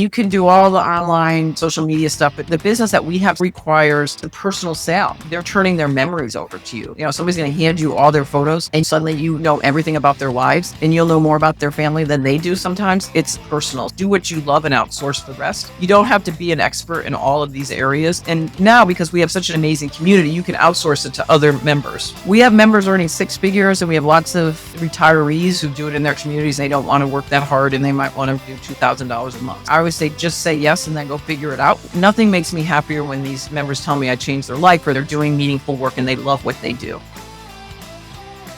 You can do all the online social media stuff, but the business that we have requires the personal sale. They're turning their memories over to you. Somebody's going to hand you all their photos and suddenly you know everything about their lives and you'll know more about their family than they do sometimes. It's personal. Do what you love and outsource the rest. You don't have to be an expert in all of these areas. And now, because we have such an amazing community, you can outsource it to other members. We have members earning six figures and we have lots of retirees who do it in their communities. They don't want to work that hard and they might want to do $2,000 a month. I always say, just say yes and then go figure it out. Nothing makes me happier when these members tell me I changed their life or they're doing meaningful work and they love what they do.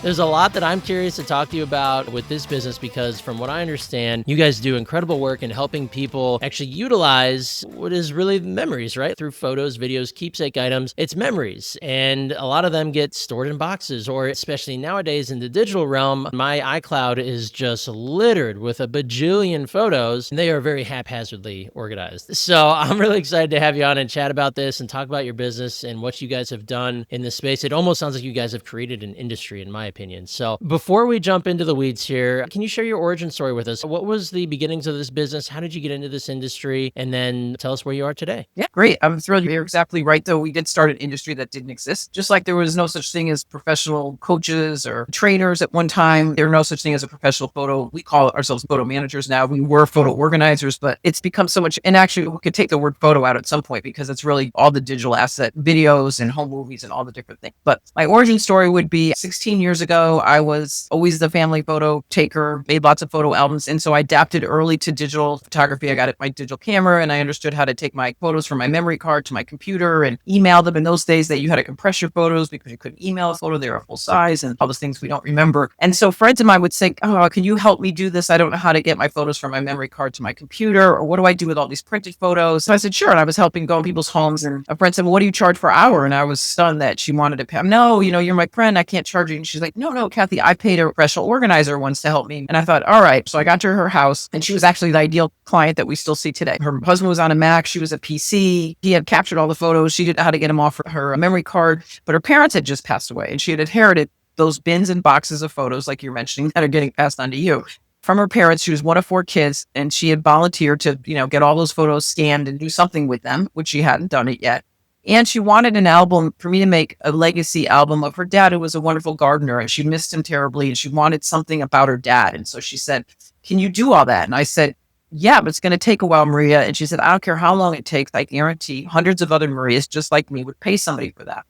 There's a lot that I'm curious to talk to you about with this business because from what I understand, you guys do incredible work in helping people actually utilize what is really memories, right? Through photos, videos, keepsake items, it's memories. And a lot of them get stored in boxes, or especially nowadays in the digital realm, my iCloud is just littered with a bajillion photos. And they are very haphazardly organized. So I'm really excited to have you on and chat about this and talk about your business and what you guys have done in this space. It almost sounds like you guys have created an industry, in my opinion. So before we jump into the weeds here, can you share your origin story with us? What was the beginnings of this business? How did you get into this industry? And then tell us where you are today. Yeah, great. I'm thrilled. You're exactly right, though. We did start an industry that didn't exist. Just like there was no such thing as professional coaches or trainers at one time, there was no such thing as a professional photo. We call ourselves photo managers now. We were photo organizers, but it's become so much. And actually, we could take the word photo out at some point because it's really all the digital asset videos and home movies and all the different things. But my origin story would be 16 years ago, I was always the family photo taker, made lots of photo albums. And so I adapted early to digital photography. I got my digital camera and I understood how to take my photos from my memory card to my computer and email them. In those days that you had to compress your photos because you couldn't email a photo. They were full size and all those things we don't remember. And so friends of mine would say, oh, can you help me do this? I don't know how to get my photos from my memory card to my computer, or what do I do with all these printed photos? So I said, sure. And I was helping go in people's homes, and a friend said, well, what do you charge per hour? And I was stunned that she wanted to pay. No, you're my friend. I can't charge you. And she's like, no, Kathy, I paid a professional organizer once to help me. And I thought, all right. So I got to her house and she was actually the ideal client that we still see today. Her husband was on a Mac. She was a PC. He had captured all the photos. She didn't know how to get them off her memory card, but her parents had just passed away and she had inherited those bins and boxes of photos, like you're mentioning, that are getting passed on to you from her parents. She was one of four kids and she had volunteered to, get all those photos scanned and do something with them, which she hadn't done it yet. And she wanted an album for me to make a legacy album of her dad, who was a wonderful gardener, and she missed him terribly. And she wanted something about her dad. And so she said, can you do all that? And I said, yeah, but it's going to take a while, Maria. And she said, I don't care how long it takes. I guarantee hundreds of other Marias just like me would pay somebody for that.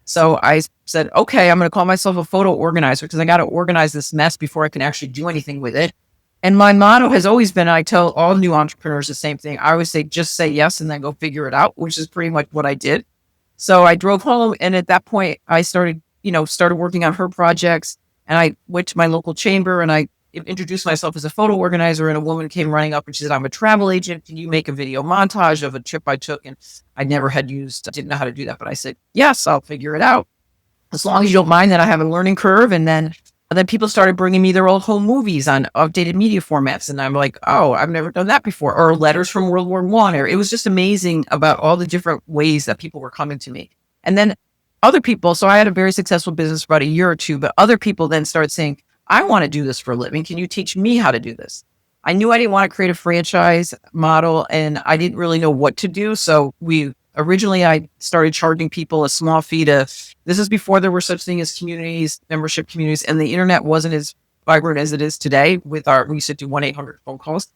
So I said, okay, I'm going to call myself a photo organizer because I got to organize this mess before I can actually do anything with it. And my motto has always been, I tell all new entrepreneurs the same thing. I always say, just say yes and then go figure it out, which is pretty much what I did. So I drove home. And at that point, I started working on her projects. And I went to my local chamber and I introduced myself as a photo organizer. And a woman came running up and she said, I'm a travel agent. Can you make a video montage of a trip I took? And I never didn't know how to do that. But I said, yes, I'll figure it out. As long as you don't mind that I have a learning curve. And then people started bringing me their old home movies on updated media formats. And I'm like, oh, I've never done that before. Or letters from World War I. Or it was just amazing about all the different ways that people were coming to me. And then other people, so I had a very successful business for about a year or two, but other people then started saying, I want to do this for a living. Can you teach me how to do this? I knew I didn't want to create a franchise model and I didn't really know what to do. So originally I started charging people a small fee this is before there were such thing as communities, membership communities, and the internet wasn't as vibrant as it is today we used to do 1-800 phone calls.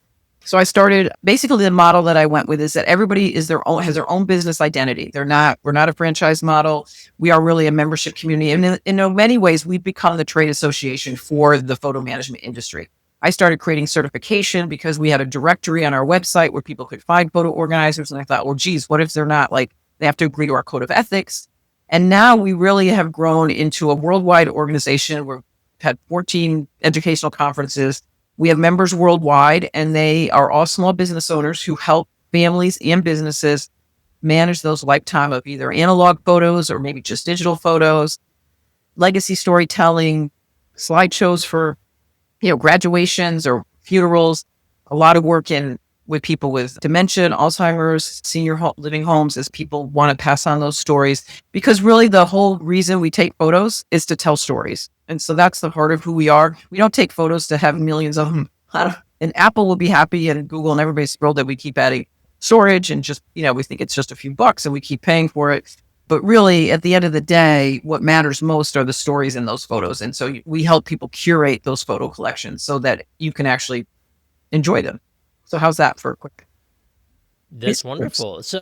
So I started, basically the model that I went with is that everybody has their own business identity. We're not a franchise model. We are really a membership community. And in many ways, we've become the trade association for the photo management industry. I started creating certification because we had a directory on our website where people could find photo organizers. And I thought, well, geez, what if they're not they have to agree to our code of ethics? And now we really have grown into a worldwide organization. We've had 14 educational conferences. We have members worldwide, and they are all small business owners who help families and businesses manage those lifetime of either analog photos or maybe just digital photos, legacy storytelling, slideshows for graduations or funerals, a lot of work with people with dementia, Alzheimer's, senior living homes, as people want to pass on those stories. Because really the whole reason we take photos is to tell stories. And so that's the heart of who we are. We don't take photos to have millions of them And Apple will be happy and Google and everybody's thrilled that we keep adding storage and just, we think it's just a few bucks and we keep paying for it. But really, at the end of the day, what matters most are the stories in those photos. And so we help people curate those photo collections so that you can actually enjoy them. So how's that for a quick? That's wonderful. So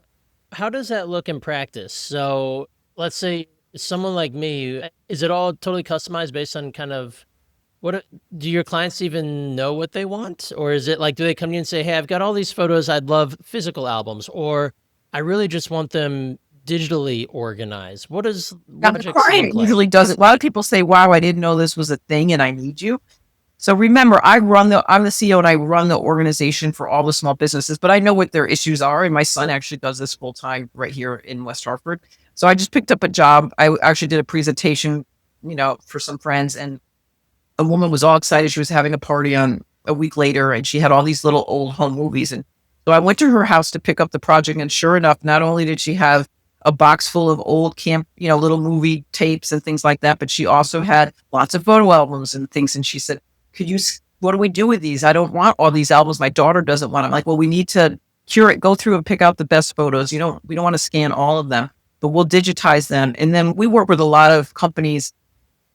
how does that look in practice? So let's say someone like me, is it all totally customized based on kind of do your clients even know what they want? Or is it like, do they come to you and say, hey, I've got all these photos. I'd love physical albums, or I really just want them digitally organized. What Now, the projects client look like? usually does it. A lot of people say, wow, I didn't know this was a thing and I need you. So remember, I'm the CEO and I run the organization for all the small businesses, but I know what their issues are. And my son actually does this full time right here in West Hartford. So I just picked up a job. I actually did a presentation, for some friends, and a woman was all excited. She was having a party on a week later and she had all these little old home movies. And so I went to her house to pick up the project. And sure enough, not only did she have a box full of old camp, little movie tapes and things like that, but she also had lots of photo albums and things. And she said, what do we do with these? I don't want all these albums. My daughter doesn't want them. I'm like, well, we need to curate, go through and pick out the best photos. We don't want to scan all of them, but we'll digitize them. And then we work with a lot of companies.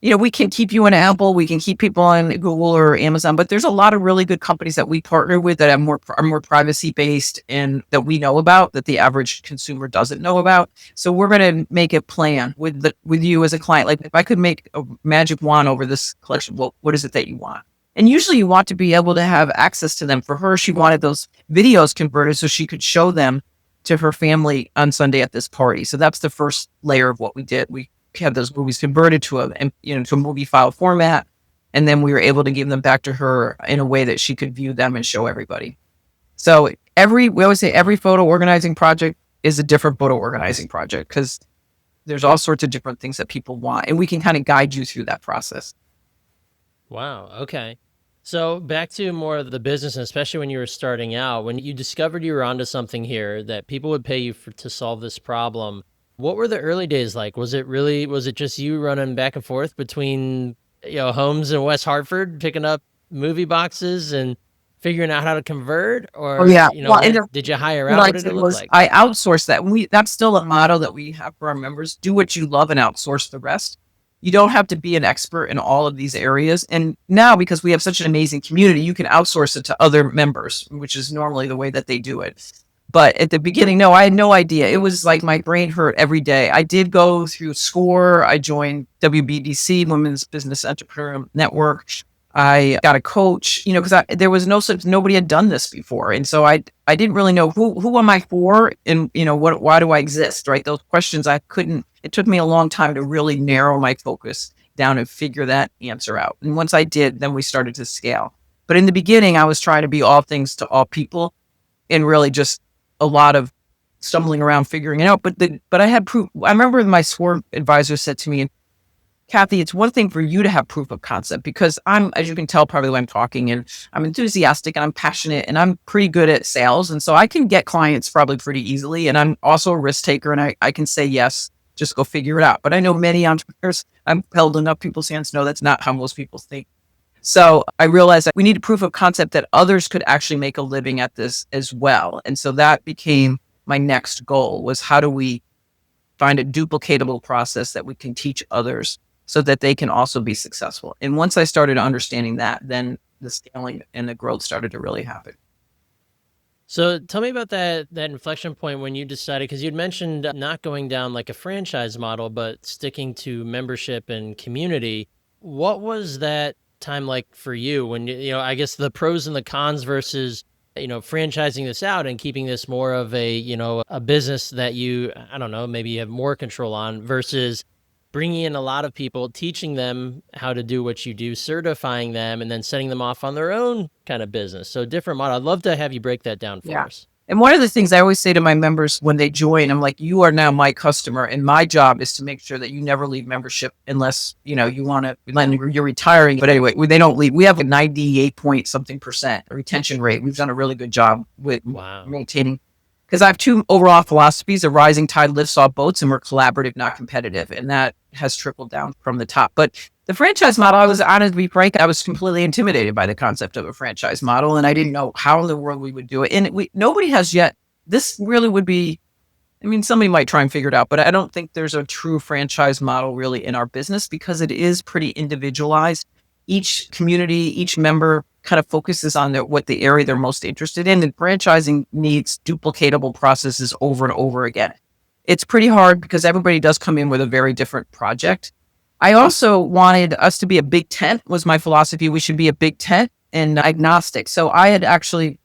We can keep you in Apple, we can keep people on Google or Amazon, but there's a lot of really good companies that we partner with that are more privacy based and that we know about that the average consumer doesn't know about. So we're going to make a plan with you as a client. Like if I could make a magic wand over this collection, what is it that you want? And usually you want to be able to have access to them. For her, she wanted those videos converted so she could show them to her family on Sunday at this party. So that's the first layer of what we did. We had those movies converted to a movie file format. And then we were able to give them back to her in a way that she could view them and show everybody. So we always say every photo organizing project is a different photo organizing project because there's all sorts of different things that people want. And we can kind of guide you through that process. Wow. Okay. So back to more of the business, and especially when you were starting out, when you discovered you were onto something here that people would pay you to solve this problem, what were the early days like? Was it just you running back and forth between, homes in West Hartford, picking up movie boxes and figuring out how to convert? Or, Yeah. Well, did you hire out? What did it look like? I outsourced that. That's still a motto that we have for our members. Do what you love and outsource the rest. You don't have to be an expert in all of these areas. And now, because we have such an amazing community, you can outsource it to other members, which is normally the way that they do it. But at the beginning, no, I had no idea. It was like my brain hurt every day. I did go through SCORE. I joined WBDC, Women's Business Entrepreneur Network. I got a coach, because there was nobody had done this before. And so I didn't really know who am I for and, why do I exist, right? Those questions it took me a long time to really narrow my focus down and figure that answer out. And once I did, then we started to scale. But in the beginning, I was trying to be all things to all people and really just a lot of stumbling around figuring it out. But I had proof. I remember my SCORE advisor said to me, Kathy, it's one thing for you to have proof of concept because as you can tell, probably when I'm talking, and I'm enthusiastic and I'm passionate and I'm pretty good at sales. And so I can get clients probably pretty easily. And I'm also a risk taker and I can say, yes, just go figure it out. But I know many entrepreneurs, I'm held enough people's hands. No, that's not how most people think. So I realized that we need a proof of concept that others could actually make a living at this as well. And so that became my next goal was how do we find a duplicatable process that we can teach others so that they can also be successful. And once I started understanding that, then the scaling and the growth started to really happen. So tell me about that inflection point when you decided, because you'd mentioned not going down like a franchise model, but sticking to membership and community. What was that time like for you when, I guess the pros and the cons versus, franchising this out and keeping this more of a business that I don't know, maybe you have more control on versus bringing in a lot of people, teaching them how to do what you do, certifying them, and then setting them off on their own kind of business. So different model. I'd love to have you break that down for us. And one of the things I always say to my members when they join, I'm like, you are now my customer. And my job is to make sure that you never leave membership unless, you want to, you're retiring. But anyway, they don't leave. We have a 98 point something % retention rate. We've done a really good job with maintaining. Because I have two overall philosophies: a rising tide lifts all boats, and we're collaborative, not competitive. And that has trickled down from the top. But The franchise model, I was honest to be frank, I was completely intimidated by the concept of a franchise model, and I didn't know how in the world we would do it. And nobody has yet. This really would be. I mean, somebody might try and figure it out, but I don't think there's a true franchise model really in our business because it is pretty individualized. Each community, each member kind of focuses on what the area they're most interested in, and franchising needs duplicatable processes over and over again. It's pretty hard because everybody does come in with a very different project. I also wanted us to be a big tent, was my philosophy. We should be a big tent and agnostic. So I had actually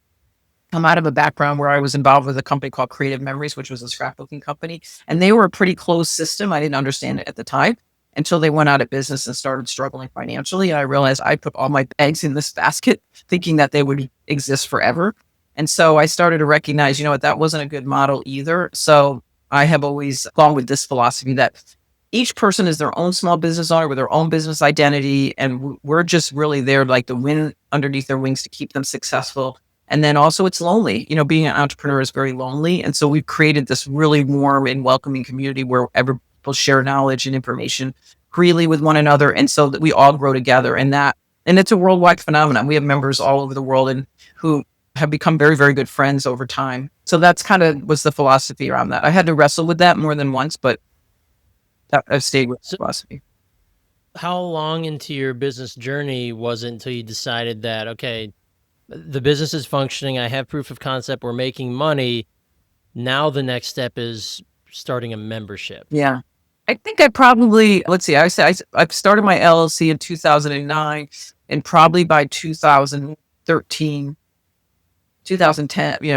come out of a background where I was involved with a company called Creative Memories, which was a scrapbooking company. And they were a pretty closed system. I didn't understand it at the time until they went out of business and started struggling financially. I realized I put all my eggs in this basket thinking that they would exist forever. And so I started to recognize, that wasn't a good model either. So I have always gone with this philosophy that each person is their own small business owner with their own business identity. And we're just really there like the wind underneath their wings to keep them successful. And then also it's lonely. Being an entrepreneur is very lonely. And so we've created this really warm and welcoming community where people share knowledge and information freely with one another. And so that we all grow together and it's a worldwide phenomenon. We have members all over the world and who have become very, very good friends over time. So that's kind of was the philosophy around that. I had to wrestle with that more than once, but I've stayed with philosophy. How long into your business journey was it until you decided that, okay, the business is functioning, I have proof of concept, we're making money. Now the next step is starting a membership? Yeah. I think I probably, let's see, I started my LLC in 2009 and probably by 2010,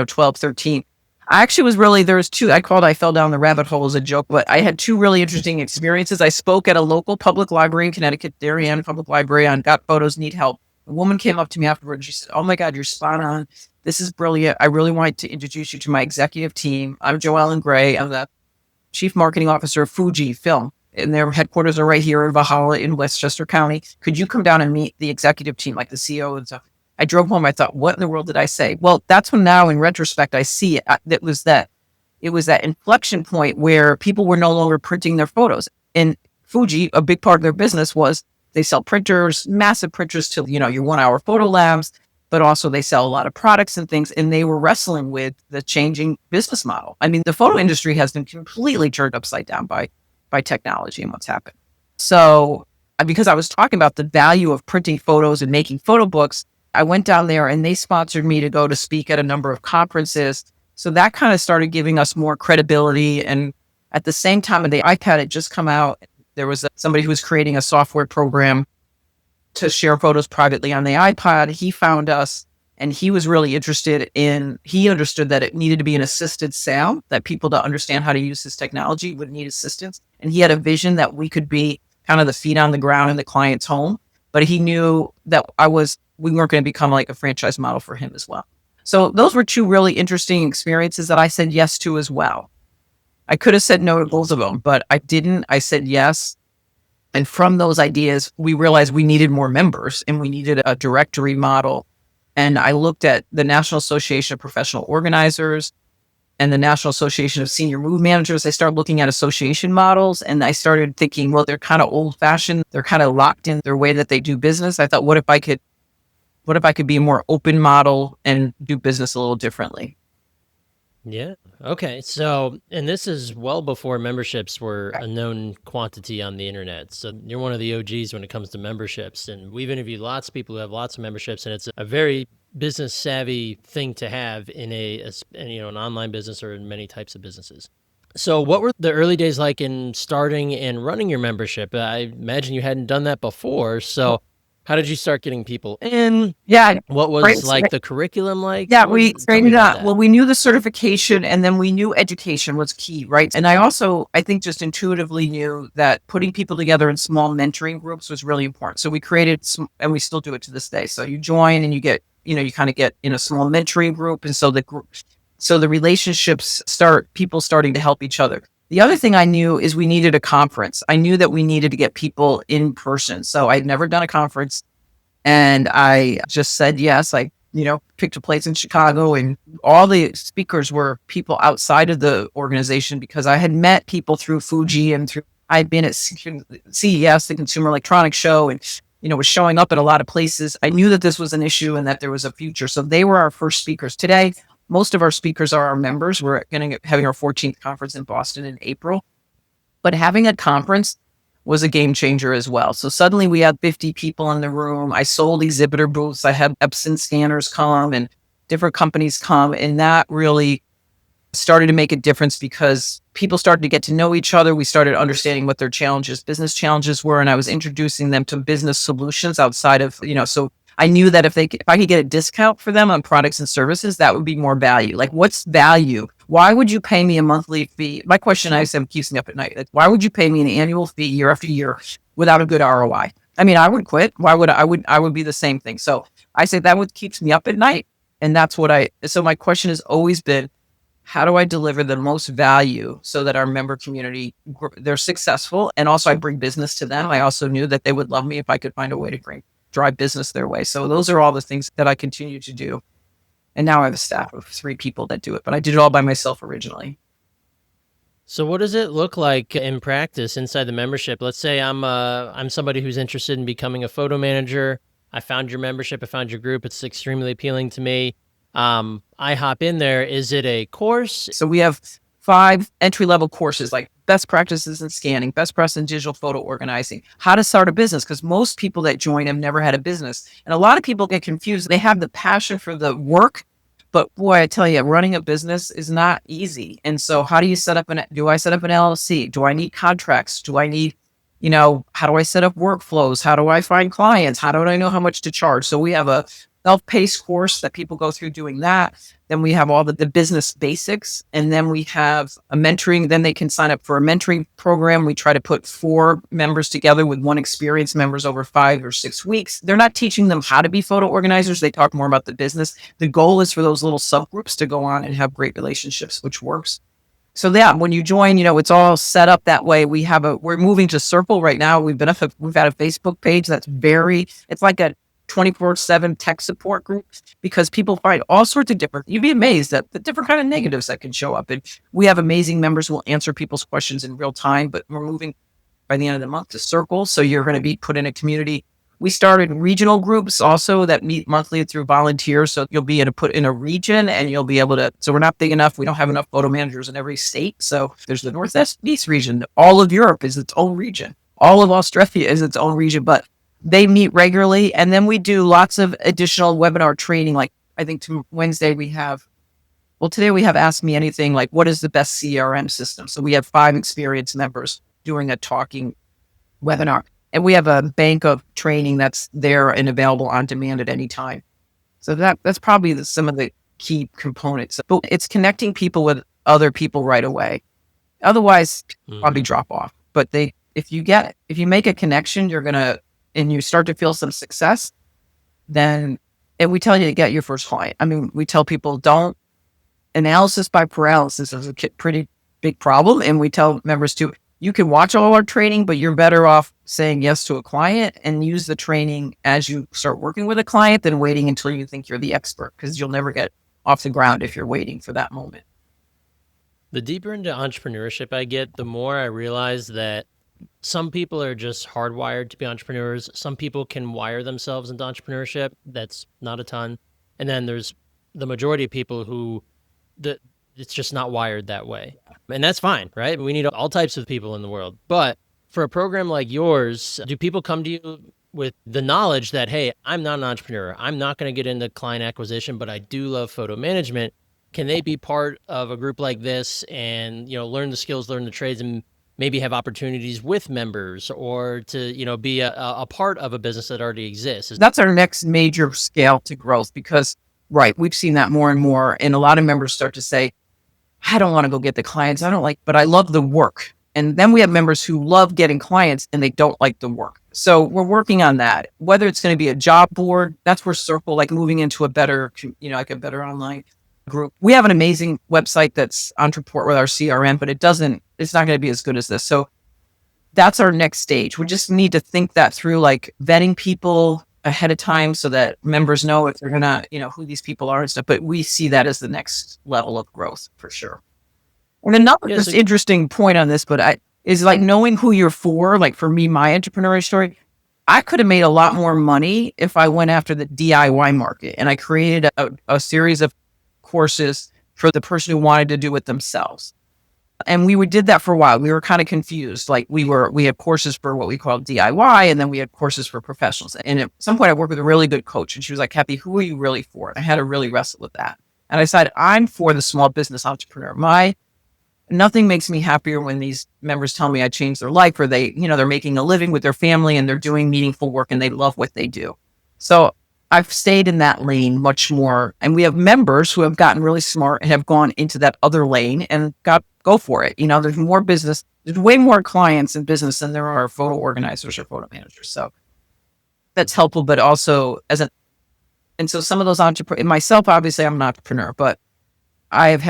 12, 13. I actually was really, there was two, I fell down the rabbit hole as a joke, but I had two really interesting experiences. I spoke at a local public library in Connecticut, Darien Public Library on Got Photos, Need Help. A woman came up to me afterwards. She said, "Oh my God, you're spot on. This is brilliant. I really want to introduce you to my executive team. I'm Joellen Gray. I'm the chief marketing officer of Fuji Film. And their headquarters are right here in Valhalla in Westchester County. Could you come down and meet the executive team, like the CEO and stuff?" I drove home. I thought, what in the world did I say? Well, that's when now in retrospect, I see it. It was that inflection point where people were no longer printing their photos. And Fuji, a big part of their business was they sell printers, massive printers to, your 1 hour photo labs, but also they sell a lot of products and things. And they were wrestling with the changing business model. I mean, the photo industry has been completely turned upside down by technology and what's happened. So because I was talking about the value of printing photos and making photo books, I went down there and they sponsored me to go to speak at a number of conferences. So that kind of started giving us more credibility. And at the same time, the iPad had just come out. There was somebody who was creating a software program to share photos privately on the iPad. He found us and he was really interested he understood that it needed to be an assisted sale, that people to understand how to use this technology would need assistance. And he had a vision that we could be kind of the feet on the ground in the client's home. But he knew that we weren't going to become like a franchise model for him as well. So those were two really interesting experiences that I said yes to as well. I could have said no to both of them, but I didn't. I said yes. And from those ideas, we realized we needed more members and we needed a directory model. And I looked at the National Association of Professional Organizers and the National Association of Senior Move Managers. I started looking at association models and I started thinking, well, they're kind of old fashioned. They're kind of locked in their way that they do business. I thought, what if I could be a more open model and do business a little differently? Yeah. Okay. So, and this is well before memberships were a known quantity on the internet. So you're one of the OGs when it comes to memberships. And we've interviewed lots of people who have lots of memberships, and it's a very business savvy thing to have in an online business or in many types of businesses. So what were the early days like in starting and running your membership? I imagine you hadn't done that before. So how did you start getting people in? Yeah. What was the curriculum like? Yeah, we trained up. Well, we knew the certification and then we knew education was key, right? And I think just intuitively knew that putting people together in small mentoring groups was really important. So we created and we still do it to this day. So you join and you get, you kind of get in a small mentoring group. And so the relationships people starting to help each other. The other thing I knew is we needed a conference. I knew that we needed to get people in person. So I'd never done a conference and I just said yes. I, picked a place in Chicago and all the speakers were people outside of the organization because I had met people through Fuji and through I'd been at CES, the Consumer Electronics Show, and was showing up at a lot of places. I knew that this was an issue and that there was a future. So they were our first speakers. Today, most of our speakers are our members. We're having our 14th conference in Boston in April. But having a conference was a game changer as well. So suddenly we had 50 people in the room. I sold exhibitor booths. I had Epson scanners come and different companies come. And that really started to make a difference because people started to get to know each other. We started understanding what their business challenges were. And I was introducing them to business solutions outside of, so I knew that if I could get a discount for them on products and services, that would be more value. Like, what's value? Why would you pay me a monthly fee? My question, I said, keeps me up at night. Like, why would you pay me an annual fee year after year without a good ROI? I mean, I would quit. Why would I would be the same thing. So I say that what keeps me up at night. And that's so my question has always been, how do I deliver the most value so that our member community, they're successful? And also I bring business to them. I also knew that they would love me if I could find a way to drive business their way. So those are all the things that I continue to do. And now I have a staff of 3 people that do it, but I did it all by myself originally. So what does it look like in practice inside the membership? Let's say I'm somebody who's interested in becoming a photo manager. I found your membership. I found your group. It's extremely appealing to me. I hop in there. Is it a course? So we have 5 entry-level courses, like best practices in scanning, best practices in digital photo organizing, how to start a business, because most people that join have never had a business. And a lot of people get confused. They have the passion for the work, but boy, I tell you, running a business is not easy. And so how do you do I set up an LLC? Do I need contracts? Do I need, how do I set up workflows? How do I find clients? How do I know how much to charge? So we have a self-paced course that people go through doing that. Then we have all the business basics. And then we have a mentoring. Then they can sign up for a mentoring program. We try to put 4 members together with 1 experienced members over 5 or 6 weeks. They're not teaching them how to be photo organizers. They talk more about the business. The goal is for those little subgroups to go on and have great relationships, which works. So yeah, when you join, it's all set up that way. We're moving to Circle right now. We've had a Facebook page that's it's like a 24/7 tech support group, because people find all sorts of you'd be amazed at the different kind of negatives that can show up. And we have amazing members who will answer people's questions in real time, but we're moving by the end of the month to Circle. So you're going to be put in a community. We started regional groups also that meet monthly through volunteers. So you'll be able to put in a region and you'll be able to, so we're not big enough. We don't have enough photo managers in every state. So there's the Northeast region. All of Europe is its own region. All of Australia is its own region, but they meet regularly. And then we do lots of additional webinar training. Like I think Wednesday today we have Ask Me Anything, like what is the best CRM system? So we have 5 experienced members doing a talking webinar. And we have a bank of training that's there and available on demand at any time. So that's probably some of the key components. But it's connecting people with other people right away. Otherwise, probably drop off. But if you make a connection, and you start to feel some success, and we tell you to get your first client. I mean, we tell people analysis by paralysis is a pretty big problem. And we tell members you can watch all our training, but you're better off saying yes to a client and use the training as you start working with a client than waiting until you think you're the expert, because you'll never get off the ground if you're waiting for that moment. The deeper into entrepreneurship I get, the more I realize that some people are just hardwired to be entrepreneurs. Some people can wire themselves into entrepreneurship. That's not a ton. And then there's the majority of people who it's just not wired that way. And that's fine, right? We need all types of people in the world. But for a program like yours, do people come to you with the knowledge that, hey, I'm not an entrepreneur. I'm not going to get into client acquisition, but I do love photo management. Can they be part of a group like this and, learn the skills, learn the trades, and maybe have opportunities with members, or to, be a part of a business that already exists? That's our next major scale to growth, because, right, we've seen that more and more. And a lot of members start to say, I don't want to go get the clients. But I love the work. And then we have members who love getting clients and they don't like the work. So we're working on that. Whether it's going to be a job board, that's where Circle, like moving into a better, like a better online group. We have an amazing website that's on report with our CRM, but it's not going to be as good as this. So that's our next stage. We just need to think that through, like vetting people ahead of time so that members know if they're going to, who these people are and stuff. But we see that as the next level of growth for sure. And another interesting point on this, but is like knowing who you're for. Like for me, my entrepreneurial story, I could have made a lot more money if I went after the DIY market and I created a series of courses for the person who wanted to do it themselves. And did that for a while. We were kind of confused. Like we had courses for what we called DIY, and then we had courses for professionals. And at some point I worked with a really good coach, and she was like, Kathy, who are you really for? And I had to really wrestle with that. And I decided I'm for the small business entrepreneur. Nothing makes me happier when these members tell me I changed their life, or they're making a living with their family and they're doing meaningful work and they love what they do. So I've stayed in that lane much more. And we have members who have gotten really smart and have gone into that other lane and go for it. There's more business. There's way more clients in business than there are photo organizers or photo managers. So that's helpful, but also and so some of those entrepreneurs, myself, obviously I'm an entrepreneur, but I've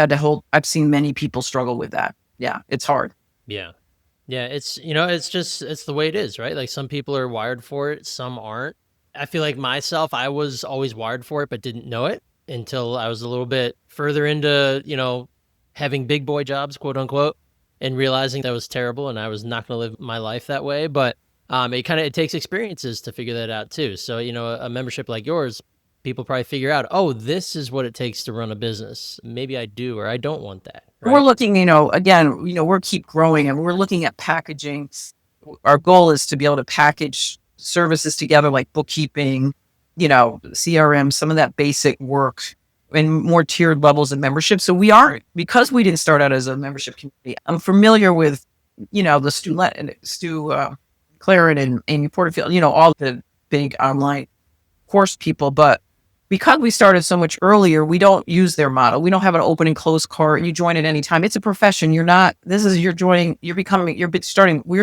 seen many people struggle with that. Yeah, it's hard. Yeah. Yeah. It's the way it is, right? Like some people are wired for it, some aren't. I feel like myself, I was always wired for it, but didn't know it until I was a little bit further into, having big boy jobs, quote unquote, and realizing that was terrible and I was not going to live my life that way. But it takes experiences to figure that out too. So, a membership like yours, people probably figure out, oh, this is what it takes to run a business. Maybe I do, or I don't want that. Right? We're looking, again, we're keep growing and we're looking at packaging. Our goal is to be able to package services together like bookkeeping, CRM, some of that basic work and more tiered levels of membership. So because we didn't start out as a membership community, I'm familiar with, the Stu Claren and Amy Porterfield, all the big online course people, but because we started so much earlier, we don't use their model. We don't have an open and close cart. You join at any time. It's a profession. We're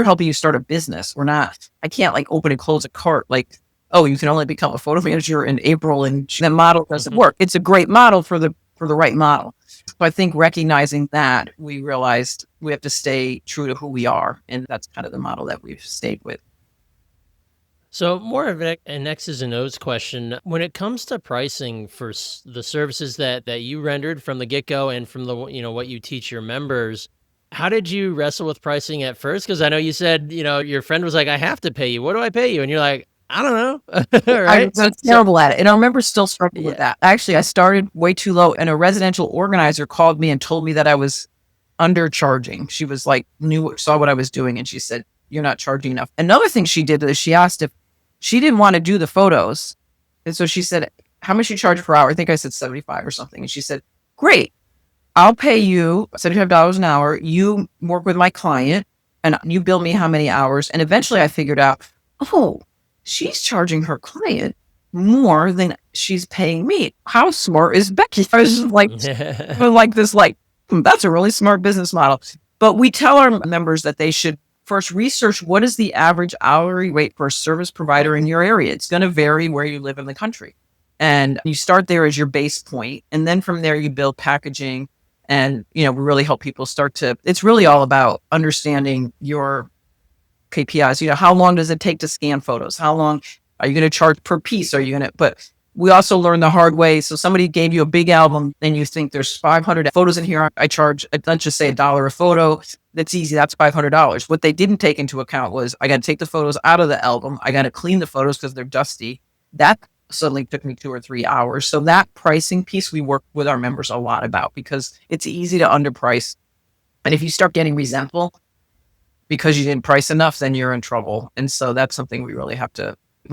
helping you start a business. I can't like open and close a cart. Like, oh, you can only become a photo manager in April and that model doesn't work. It's a great model for the right model. So I think recognizing that, we realized we have to stay true to who we are. And that's kind of the model that we've stayed with. So more of an X's and O's question. When it comes to pricing for the services that you rendered from the get-go and from the, what you teach your members, how did you wrestle with pricing at first? Because I know you said, your friend was like, I have to pay you. What do I pay you? And you're like, I don't know. Right? I'm terrible at it. And I remember still struggling with that. Actually, I started way too low, and a residential organizer called me and told me that I was undercharging. She was like, saw what I was doing, and she said, you're not charging enough. Another thing she did is she asked if she didn't want to do the photos. And so she said, how much you charge per hour? I think I said 75 or something. And she said, great, I'll pay you $75 an hour. You work with my client and you bill me how many hours. And eventually I figured out, oh, she's charging her client more than she's paying me. How smart is Becky? I was just like, that's a really smart business model. But we tell our members that they should first research what is the average hourly rate for a service provider in your area. It's going to vary where you live in the country. And you start there as your base point. And then from there, you build packaging and, we really help people it's really all about understanding your KPIs. How long does it take to scan photos? How long are you going to charge per piece? But we also learned the hard way. So somebody gave you a big album and you think there's 500 photos in here. I charge, let's just say $1 a photo. That's easy. That's $500. What they didn't take into account was I got to take the photos out of the album. I got to clean the photos because they're dusty. That suddenly took me 2 or 3 hours. So that pricing piece we work with our members a lot about because it's easy to underprice. And if you start getting resentful because you didn't price enough, then you're in trouble. And so that's something we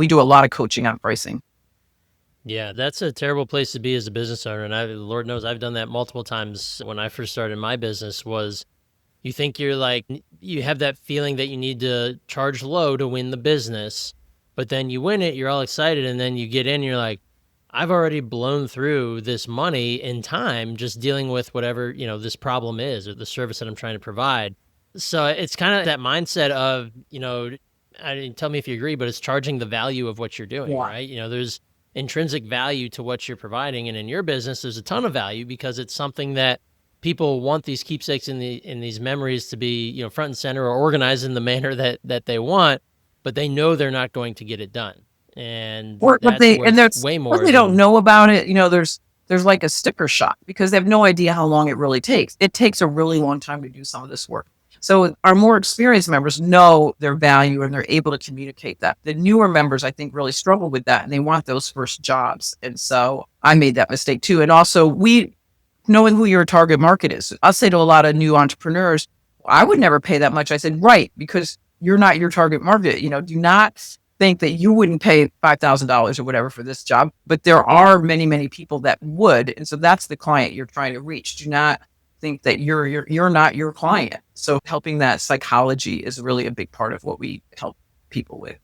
do a lot of coaching on pricing. Yeah, that's a terrible place to be as a business owner. And Lord knows I've done that multiple times when I first started my business. Was you think you have that feeling that you need to charge low to win the business, but then you win it, you're all excited, and then you get in, you're like, I've already blown through this money in time just dealing with whatever, this problem is or the service that I'm trying to provide. So it's kind of that mindset of, tell me if you agree, but it's charging the value of what you're doing, right? There's intrinsic value to what you're providing. And in your business, there's a ton of value because it's something that people want these keepsakes in these memories to be, front and center or organized in the manner that they want, but they know they're not going to get it done. And there's way more. They don't know about it. There's like a sticker shock because they have no idea how long it really takes. It takes a really long time to do some of this work. So our more experienced members know their value and they're able to communicate that. The newer members, I think, really struggle with that and they want those first jobs. And so I made that mistake too. And also knowing who your target market is. I'll say to a lot of new entrepreneurs, I would never pay that much. I said, right, because you're not your target market. Do not think that you wouldn't pay $5,000 or whatever for this job, but there are many, many people that would. And so that's the client you're trying to reach. Do not think that you're not your client. So helping that psychology is really a big part of what we help people with.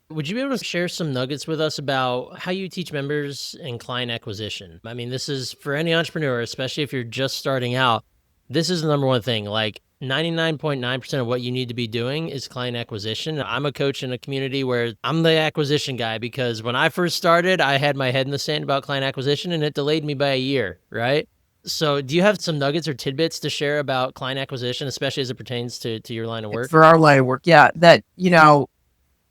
Would you be able to share some nuggets with us about how you teach members in client acquisition? I mean, this is for any entrepreneur, especially if you're just starting out. This is the number one thing. Like 99.9% of what you need to be doing is client acquisition. I'm a coach in a community where I'm the acquisition guy because when I first started, I had my head in the sand about client acquisition and it delayed me by a year, right? So do you have some nuggets or tidbits to share about client acquisition, especially as it pertains to your line of work? For our line of work, yeah,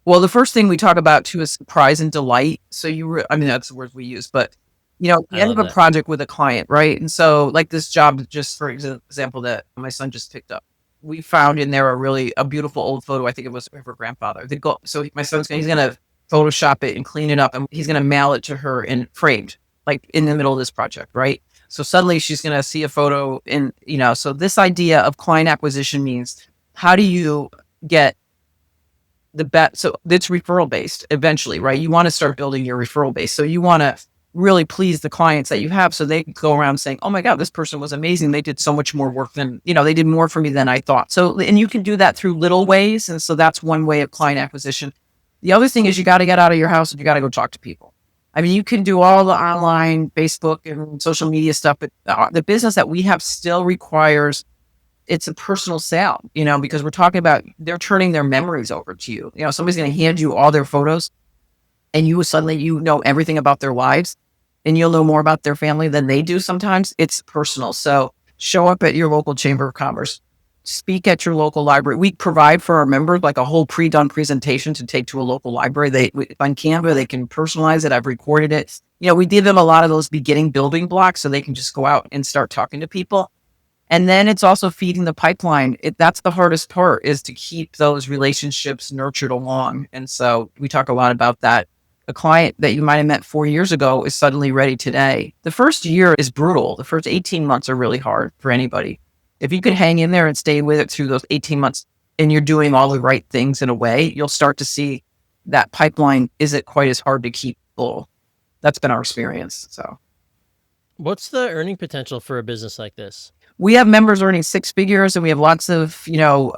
well, the first thing we talk about too is surprise and delight. So I mean, that's the words we use, but the I end of love a that. project with a client, right? And so like this job, just for example, that my son just picked up, we found in there a beautiful old photo. I think it was of her grandfather. So my he's going to Photoshop it and clean it up and he's going to mail it to her in framed, like in the middle of this project, right? So suddenly she's going to see a photo so this idea of client acquisition means how do you get so it's referral based eventually, right? You want to start building your referral base. So you want to really please the clients that you have so they can go around saying, oh my God, this person was amazing. They did so much more work than, they did more for me than I thought. So, and you can do that through little ways. And so that's one way of client acquisition. The other thing is you got to get out of your house and you got to go talk to people. I mean, you can do all the online Facebook and social media stuff, but the business that we have still requires it's a personal sale, because we're talking about they're turning their memories over to you. Somebody's going to hand you all their photos and you suddenly, everything about their lives and you'll know more about their family than they do. Sometimes it's personal. So show up at your local chamber of commerce, speak at your local library. We provide for our members like a whole pre-done presentation to take to a local library. On Canva, they can personalize it. I've recorded it. We give them a lot of those beginning building blocks so they can just go out and start talking to people. And then it's also feeding the pipeline. That's the hardest part is to keep those relationships nurtured along. And so we talk a lot about that. A client that you might have met 4 years ago is suddenly ready today. The first year is brutal. The first 18 months are really hard for anybody. If you could hang in there and stay with it through those 18 months and you're doing all the right things in a way, you'll start to see that pipeline isn't quite as hard to keep full. That's been our experience. So What's the earning potential for a business like this? we have members earning six figures and we have lots of,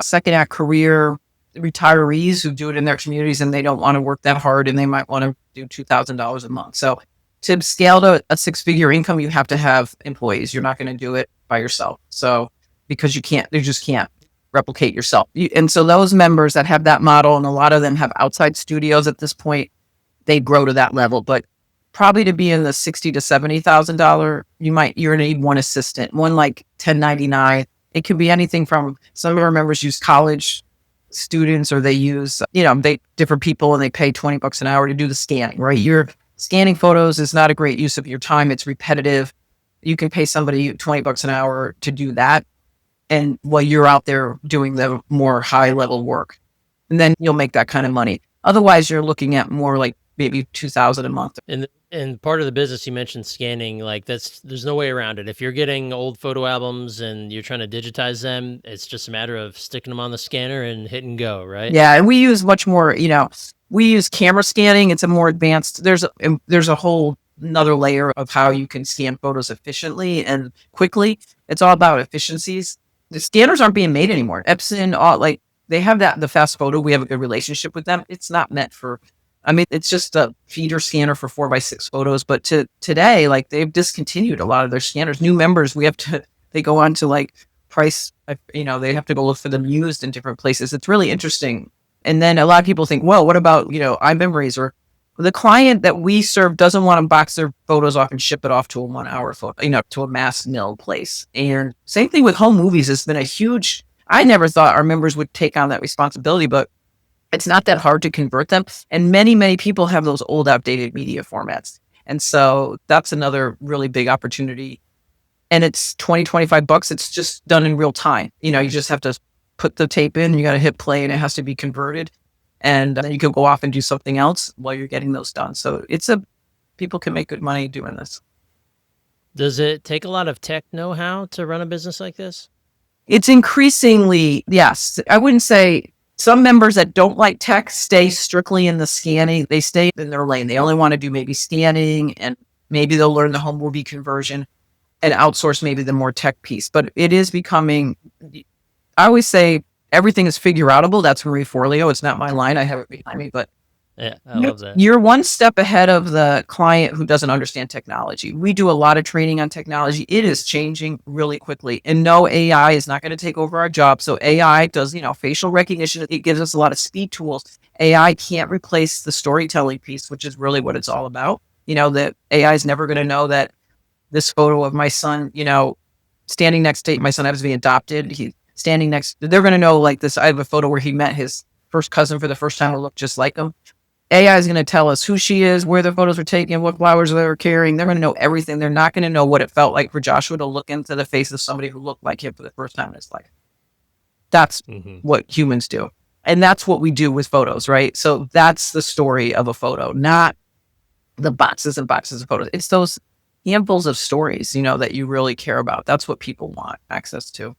second act career retirees who do it in their communities and they don't want to work that hard and they might want to do $2,000 a month. So to scale to a six-figure income, you have to have employees. You're not going to do it by yourself. So because you just can't replicate yourself. And so those members that have that model, and a lot of them have outside studios at this point, they grow to that level. But probably to be in the $60,000 to $70,000, you're going to need one assistant, one like 1099. It could be anything from some of our members use college students or they use, different people and they pay $20 an hour to do the scanning, right? You're scanning photos is not a great use of your time. It's repetitive. You can pay somebody $20 an hour to do that. And while you're out there doing the more high level work, and then you'll make that kind of money. Otherwise, you're looking at more like maybe $2,000 a month. And part of the business, you mentioned scanning, like there's no way around it. If you're getting old photo albums and you're trying to digitize them, it's just a matter of sticking them on the scanner and hit and go, right? Yeah. And we use much more, we use camera scanning. It's a more advanced, there's a whole another layer of how you can scan photos efficiently and quickly. It's all about efficiencies. The scanners aren't being made anymore. Epson, they have the fast photo. We have a good relationship with them. It's not meant for, it's just a feeder scanner for 4x6 photos. But today, they've discontinued a lot of their scanners. New members, they go on to price, they have to go look for them used in different places. It's really interesting. And then a lot of people think, well, what about, iMemories or the client that we serve doesn't want to box their photos off and ship it off to a 1 hour photo, to a mass mill place. And same thing with home movies. It's been I never thought our members would take on that responsibility, but it's not that hard to convert them. And many, many people have those old outdated media formats. And so that's another really big opportunity. and it's 20, $25. It's just done in real time. You just have to put the tape in, you got to hit play, and it has to be converted. And then you can go off and do something else while you're getting those done. So people can make good money doing this. Does it take a lot of tech know-how to run a business like this? It's increasingly, yes. I wouldn't say some members that don't like tech stay strictly in the scanning. They stay in their lane. They only want to do maybe scanning, and maybe they'll learn the home movie conversion and outsource maybe the more tech piece. But it is becoming, I always say everything is figure outable. That's Marie Forleo. It's not my line. I have it behind me, but Yeah, I love that. you're one step ahead of the client who doesn't understand technology. We do a lot of training on technology. It is changing really quickly. And no, AI is not going to take over our job. So AI does, facial recognition. It gives us a lot of speed tools. AI can't replace the storytelling piece, which is really what it's all about. That AI is never going to know that this photo of my son, standing next to my son has to be adopted. He's standing next. They're going to know like this. I have a photo where he met his first cousin for the first time who looked just like him. AI is going to tell us who she is, where the photos were taken, what flowers they were carrying. They're going to know everything. They're not going to know what it felt like for Joshua to look into the face of somebody who looked like him for the first time in his life. That's what humans do. And that's what we do with photos, right? So that's the story of a photo, not the boxes and boxes of photos. It's those handfuls of stories, that you really care about. That's what people want access to.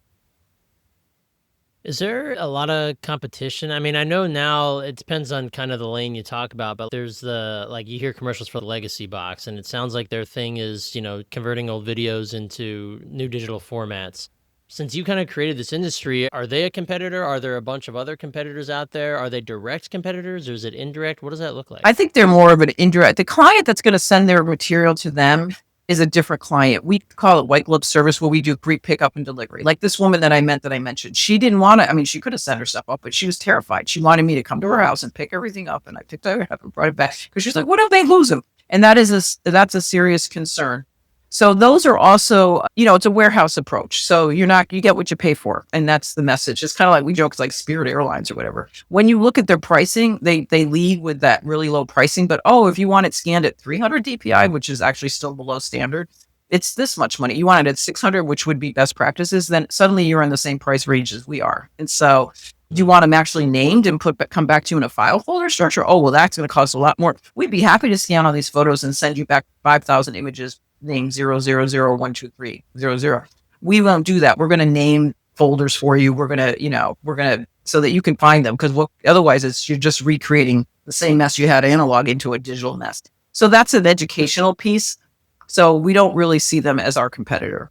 Is there a lot of competition? I mean, I know now it depends on kind of the lane you talk about, but there's you hear commercials for the legacy box, and it sounds like their thing is, converting old videos into new digital formats. Since you kind of created this industry, are they a competitor? Are there a bunch of other competitors out there? Are they direct competitors, or is it indirect? What does that look like? I think they're more of an indirect. The client that's going to send their material to them is a different client. We call it white glove service, where we do free pickup and delivery. Like this woman that I mentioned, she didn't want to, she could have sent her stuff up, but she was terrified. She wanted me to come to her house and pick everything up. And I picked it up and brought it back because she's like, what if they lose them? And that's a serious concern. So those are also, it's a warehouse approach. So you get what you pay for. And that's the message. It's kind of like we joke, it's like Spirit Airlines or whatever. When you look at their pricing, they lead with that really low pricing. But, if you want it scanned at 300 DPI, which is actually still below standard, it's this much money. You want it at 600, which would be best practices, then suddenly you're in the same price range as we are. And so do you want them actually named and come back to you in a file folder structure? Oh, well, that's going to cost a lot more. We'd be happy to scan all these photos and send you back 5,000 images. Name 0001230. We won't do that. We're going to name folders for you. We're going to, so that you can find them, because otherwise you're just recreating the same mess you had analog into a digital mess. So that's an educational piece. So we don't really see them as our competitor.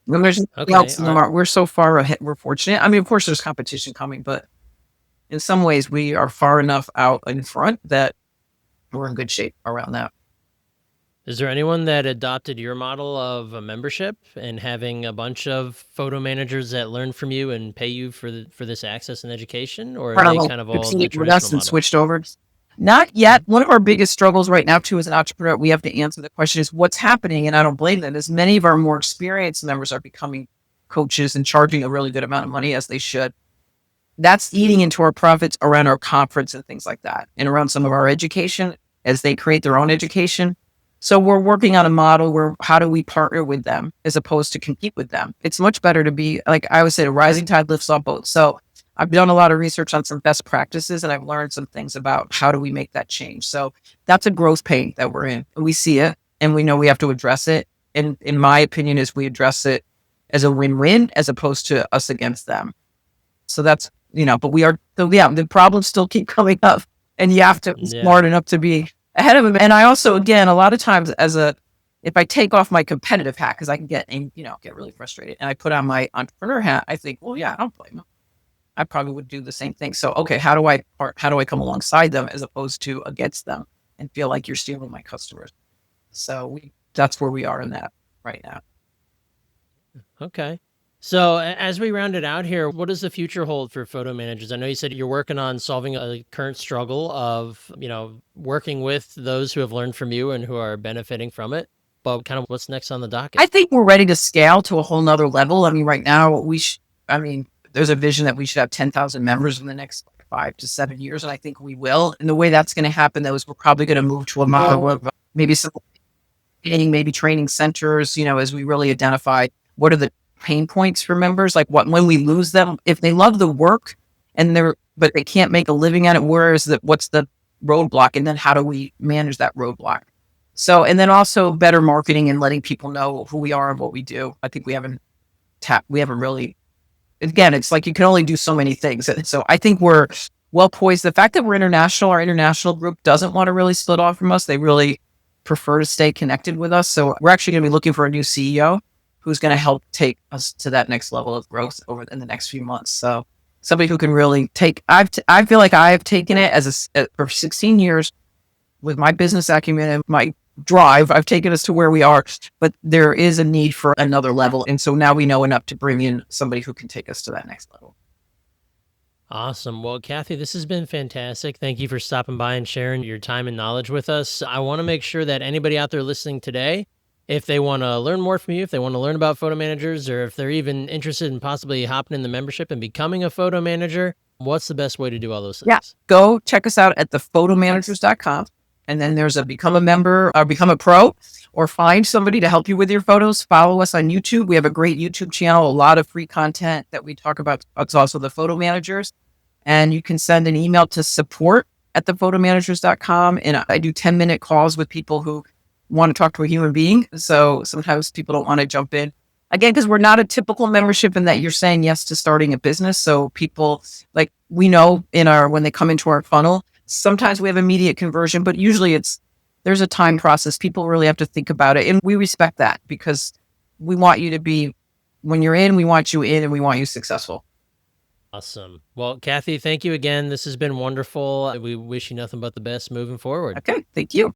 When there's nothing else in the market, we're so far ahead. We're fortunate. Of course there's competition coming, but in some ways we are far enough out in front that we're in good shape around that. Is there anyone that adopted your model of a membership and having a bunch of photo managers that learn from you and pay you for this access and education, or are they kind of all the traditional model? Switched over? Not yet. One of our biggest struggles right now, too, as an entrepreneur, we have to answer the question is what's happening, and I don't blame them, is many of our more experienced members are becoming coaches and charging a really good amount of money, as they should. That's eating into our profits around our conference and things like that, and around some of our education as they create their own education. So we're working on a model where how do we partner with them as opposed to compete with them? It's much better to be, like I always say, a rising tide lifts all boats. So I've done a lot of research on some best practices, and I've learned some things about how do we make that change. So that's a growth pain that we're in. We see it, and we know we have to address it. And in my opinion, is we address it as a win-win as opposed to us against them. So that's, but we are, the problems still keep coming up, and you have to be smart enough to be ahead of them. And I also, again, a lot of times if I take off my competitive hat, because I can get really frustrated, and I put on my entrepreneur hat, I think, well, yeah, I don't blame them. I probably would do the same thing. So, okay, how do I come alongside them as opposed to against them and feel like you're stealing my customers? So that's where we are in that right now. Okay. So as we round it out here, what does the future hold for photo managers? I know you said you're working on solving a current struggle of, working with those who have learned from you and who are benefiting from it. But kind of what's next on the docket? I think we're ready to scale to a whole nother level. Right now there's a vision that we should have 10,000 members in the next 5 to 7 years. And I think we will. And the way that's going to happen, though, is we're probably going to move to a model of maybe some maybe training centers, as we really identify what are the pain points for members, like when we lose them, if they love the work but they can't make a living at it, what's the roadblock? And then how do we manage that roadblock? So, and then also better marketing and letting people know who we are and what we do. I think we haven't really, again, it's like you can only do so many things. And so I think we're well poised. The fact that we're international, our international group doesn't want to really split off from us. They really prefer to stay connected with us. So we're actually going to be looking for a new CEO who's going to help take us to that next level of growth in the next few months. So somebody who can really I feel like I have taken it for 16 years with my business acumen and my drive. I've taken us to where we are, but there is a need for another level. And so now we know enough to bring in somebody who can take us to that next level. Awesome. Well, Kathy, this has been fantastic. Thank you for stopping by and sharing your time and knowledge with us. I want to make sure that anybody out there listening today, if they want to learn more from you, if they want to learn about photo managers, or if they're even interested in possibly hopping in the membership and becoming a photo manager, what's the best way to do all those things? Yeah, go check us out at thephotomanagers.com. And then there's a become a member or become a pro, or find somebody to help you with your photos. Follow us on YouTube. We have a great YouTube channel, a lot of free content that we talk about. It's also the photo managers. And you can send an email to support@thephotomanagers.com. And I do 10-minute calls with people who want to talk to a human being. So sometimes people don't want to jump in. Again, because we're not a typical membership in that you're saying yes to starting a business. So people, like, we know when they come into our funnel, sometimes we have immediate conversion, but usually there's a time process. People really have to think about it. And we respect that because we want you to be, when you're in, we want you in and we want you successful. Awesome. Well, Kathy, thank you again. This has been wonderful. We wish you nothing but the best moving forward. Okay. Thank you.